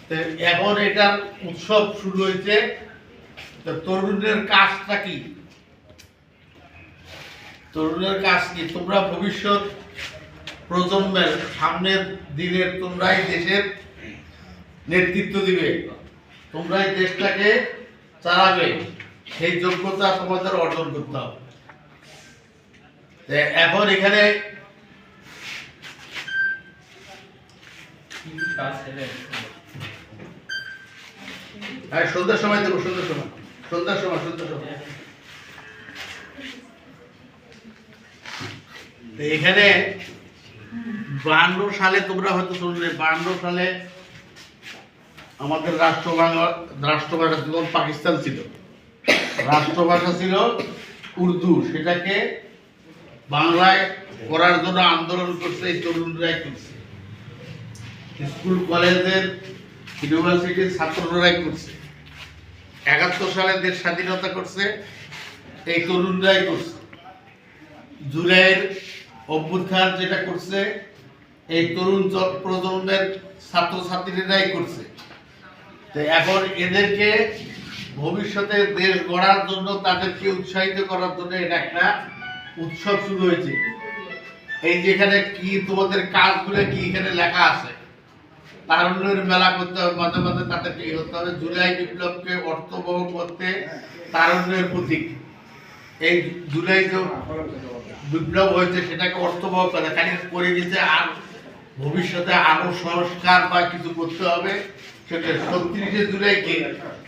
তো এখন এটার উৎসব শুরু হয়েছে। তো তরুণদের কাজটা কি? তরুণের কাজ কি? তোমরা ভবিষ্যৎ প্রজন্মের সামনের দিনের তোমরাই দেশের নেতৃত্ব দিবে, তোমরাই দেশটাকে চালাবে, সেই যোগ্যতা তোমাদের অর্জন করতে হবে। এখন এখানে সন্ধ্যার সময় দেবো, সন্ধ্যার সময় এখানে 52 সালে তোমরা হয়তো শুনলে 52 সালে আমাদের রাষ্ট্রভাষা যখন পাকিস্তান ছিল, রাষ্ট্রভাষা ছিল উর্দু। সেটাকে বাংলায় করার জন্য আন্দোলন করছে এই তরুণরাই করছে, স্কুল কলেজের ইউনিভার্সিটির ছাত্ররাই করছে। 71 সালে দেশ স্বাধীনতা করছে এই তরুণরাই করছে। জুলাইয়ের অভ্যুত্থান যেটা করছে এই তরুণ প্রজন্মের ছাত্রছাত্রীরাই করছে। তো এখন এদেরকে ভবিষ্যতে দেশ গড়ার জন্য তাদেরকে উৎসাহিত করার জন্য এটা একটা উৎসব শুরু হয়েছে। এই যেখানে কি তোমাদের কাজগুলো কি এখানে লেখা আছে, তারুণ্যের মেলা করতে হবে, মাঝে মাঝে তাদেরকে হতে হবে। জুলাই বিপ্লবকে অর্থবহ করতে তারুণ্যের প্রতীক। এই জুলাই যে বিপ্লব হয়েছে সেটাকে অর্থবহ করে খালি করে দিতে, আর ভবিষ্যতে আরো সংস্কার বা কিছু করতে হবে। সেটা 36শে জুলাইকে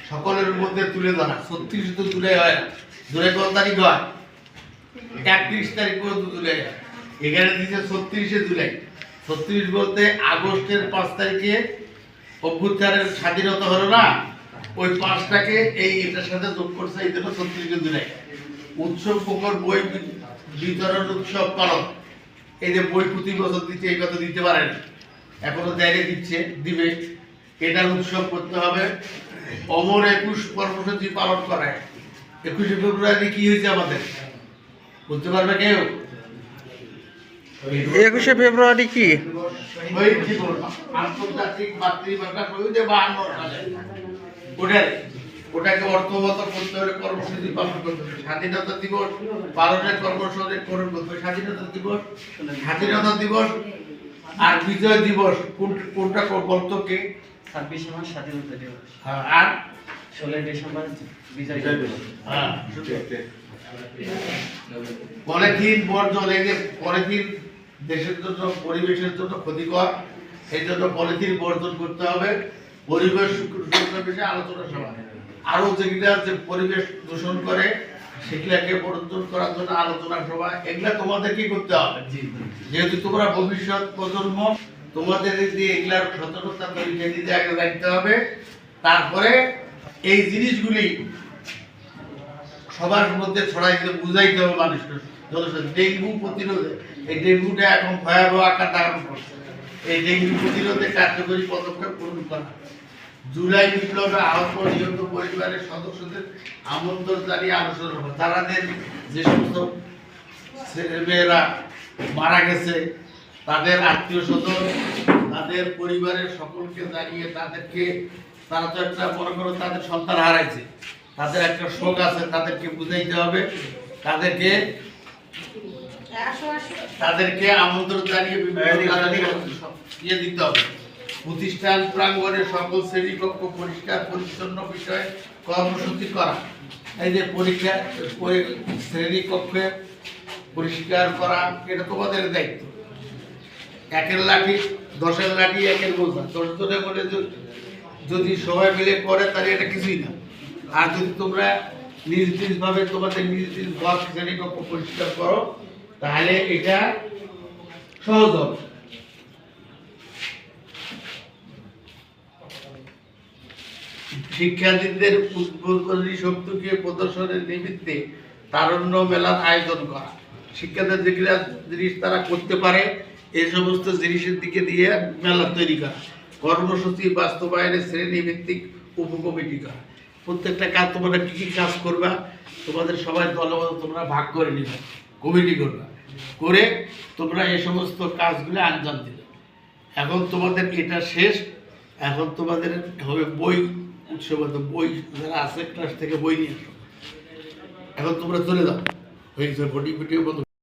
সকলের মধ্যে তুলে ধরা। 36 জুলাই হয় না, জুলাই কত তারিখ হয়? 31 তারিখ পর্যন্ত জুলাই হয়। এখানে দিচ্ছে 36শে জুলাই। 36 বলতে আগস্টের 5 তারিখে অভ্যুত্থানের স্বাধীনতা হলো না, ওই 5টাকে এই এটার সাথে যোগ করছে, এই জন্য 36শে জুলাই। উৎসব প্রকর বই বিতরণ উৎসব পালন। এই যে বই প্রতি বছর দিচ্ছে, এই কথা দিতে পারেন, এখনো দেয় দিচ্ছে, দিবে। এটার উৎসব করতে হবে। অমর 21 কর্মসূচি পালন করায়। 21শে ফেব্রুয়ারি কি হয়েছে আমাদের বলতে পারবে কেউ? 21শে ফেব্রুয়ারি কি? আন্তর্জাতিক মাতৃভাষা শহীদে 52 সালে ওটাকে অর্থবত করতে হলে কর্মসূচি পালন করতে হবে। স্বাধীনতা দিবস পালনের কর্মসূচি করতে হবে। স্বাধীনতা দিবস আর বিজয় দিবস কোনটা বলতো কে? 26 মার্চ স্বাধীনতা দিবস, আর 16 ডিসেম্বর বিজয় দিবস। পলিথিন বর্জন, এই যে পলিথিন দেশের জন্য পরিবেশের জন্য ক্ষতিকর, এই জন্য পলিথিন বর্জন করতে হবে। পরিবেশ বিষয়ে আলোচনা সভা, আরো যেগুলা যে পরিবেশ দূষণ করে সেগুলাকে বর্জন করার জন্য আলোচনা সভা, এগুলা তোমাদের কি করতে হবে? যেহেতু তোমরা ভবিষ্যৎ প্রজন্ম, তোমাদের দিয়ে এগুলার সচেতনতা তৈরি আগে রাখতে হবে। তারপরে এই জিনিসগুলি সবার মধ্যে ছড়াইতে বুঝাইতে হবে মানুষকে। ডেঙ্গু প্রতিরোধে, এই ডেঙ্গুটা এখন ভয়াবহ আকার ধারণ করছে, এই ডেঙ্গু প্রতিরোধে কার্যকরী পদক্ষেপ গ্রহণ করা। জুলাই বিপ্লবে আহত নিহত পরিবারের সদস্যদের আমন্ত্রণ জানিয়ে আলোচনা হবে। তাদের যে সমস্ত ছেলেমেয়েরা মারা গেছে, তাদের আত্মীয় স্বজন, তাদের পরিবারের সকলকে জানিয়ে তাদেরকে, তারা তো একটা মনে করো তাদের সন্তান হারাইছে, তাদের একটা শোক আছে, তাদেরকে বুঝাইতে হবে, তাদেরকে আমন্ত্রণ জানিয়ে ইয়ে দিতে হবে। প্রতিষ্ঠান প্রাঙ্গণে সকল শ্রেণীকক্ষ পরিষ্কার পরিচ্ছন্ন বিষয়ে কর্মসূচি করা। এই যে পরীক্ষা শ্রেণীকক্ষে পরিষ্কার করা, এটা তোমাদের দায়িত্ব। 1-এর লাঠি 10-এর লাঠি 1-এর বোঝা। 10 জনে বলে যদি সবাই মিলে করে তাহলে এটা কিছুই না। আর যদি তোমরা নিজ ভাবে তোমাদের নিজ ঘর শ্রেণীকক্ষ পরিষ্কার করো তাহলে এটা সহজ হবে। শিক্ষার্থীদের উদ্বোধনী শক্তিকে প্রদর্শনের নিমিত্তে তারুণ্য মেলার আয়োজন করা। শিক্ষার্থীদের যেগুলা জিনিস তারা করতে পারে এই সমস্ত জিনিসের দিকে দিয়ে মেলা তৈরি করা। কর্মসূচি বাস্তবায়নে শ্রেণী ভিত্তিক উপকমিটি করা। প্রত্যেকটা কাজ তোমরা কি কি কাজ করবা, তোমাদের সবাই দলবদ্ধ তোমরা ভাগ করে নিবে, কমিটি করবা, করে তোমরা এই সমস্ত কাজগুলো আঞ্জাম দিবে। এখন তোমাদের এটা শেষ, এখন তোমাদের হবে বই উৎসব, তো বই যারা আছে ক্লাস থেকে বই নিয়ে এসো। এখন তোমরা চলে যাও, হয়ে গেছে, ভোটিং ভিডিও বন্ধ।